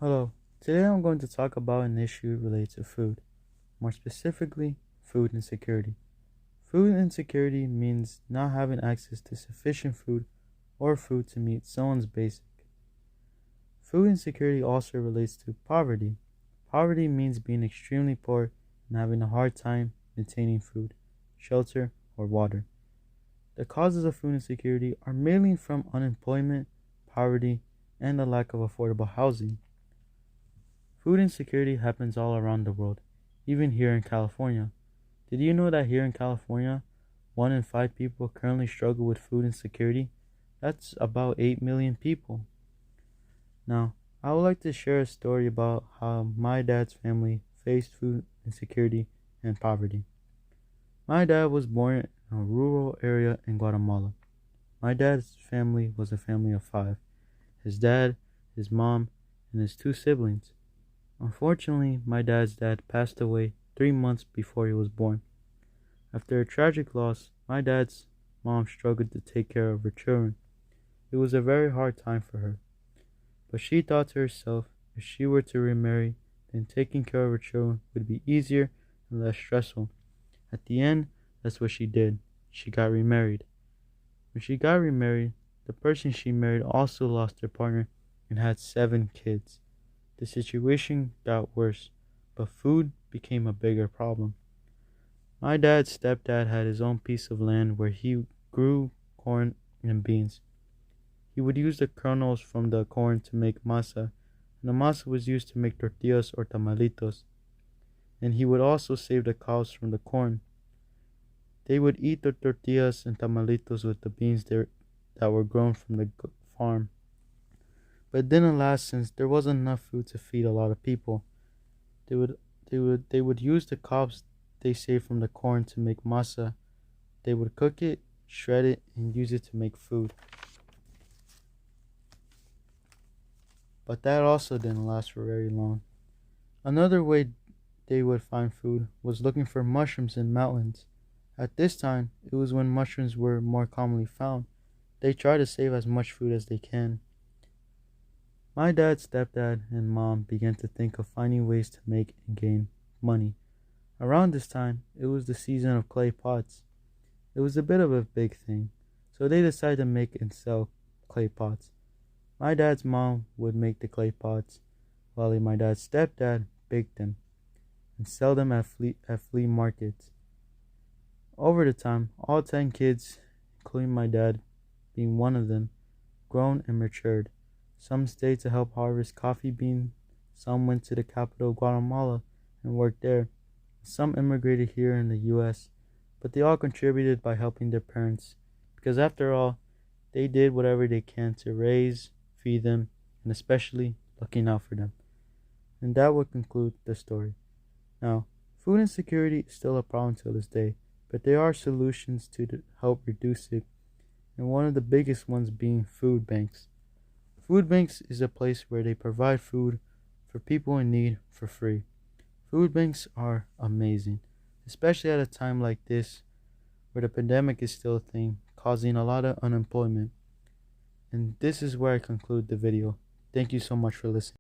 Hello, today I'm going to talk about an issue related to food, more specifically, food insecurity. Food insecurity means not having access to sufficient food or food to meet someone's basic. Food insecurity also relates to poverty. Poverty means being extremely poor and having a hard time maintaining food, shelter, or water. The causes of food insecurity are mainly from unemployment, poverty, and the lack of affordable housing. Food insecurity happens all around the world, even here in California. Did you know that here in California, 1 in 5 people currently struggle with food insecurity? That's about 8 million people. Now, I would like to share a story about how my dad's family faced food insecurity and poverty. My dad was born in a rural area in Guatemala. My dad's family was a family of 5: his dad, his mom, and his 2 siblings. Unfortunately, my dad's dad passed away 3 months before he was born. After a tragic loss, my dad's mom struggled to take care of her children. It was a very hard time for her. But she thought to herself, if she were to remarry, then taking care of her children would be easier and less stressful. At the end, that's what she did. She got remarried. When she got remarried, the person she married also lost their partner and had 7 kids. The situation got worse, but food became a bigger problem. My dad's stepdad had his own piece of land where he grew corn and beans. He would use the kernels from the corn to make masa, and the masa was used to make tortillas or tamalitos. And he would also save the cows from the corn. They would eat the tortillas and tamalitos with the beans that were grown from the farm. But it didn't last since there wasn't enough food to feed a lot of people. They would use the cobs they saved from the corn to make masa. They would cook it, shred it, and use it to make food. But that also didn't last for very long. Another way they would find food was looking for mushrooms in mountains. At this time, it was when mushrooms were more commonly found. They tried to save as much food as they can. My dad's stepdad and mom began to think of finding ways to make and gain money. Around this time, it was the season of clay pots. It was a bit of a big thing, so they decided to make and sell clay pots. My dad's mom would make the clay pots, while my dad's stepdad baked them and sell them at flea markets. Over the time, all 10 kids, including my dad being one of them, grown and matured. Some stayed to help harvest coffee beans, some went to the capital of Guatemala and worked there. Some immigrated here in the US, but they all contributed by helping their parents, because after all, they did whatever they can to raise, feed them, and especially looking out for them. And that would conclude the story. Now, food insecurity is still a problem till this day, but there are solutions to help reduce it, and one of the biggest ones being food banks. Food banks is a place where they provide food for people in need for free. Food banks are amazing, especially at a time like this where the pandemic is still a thing, causing a lot of unemployment. And this is where I conclude the video. Thank you so much for listening.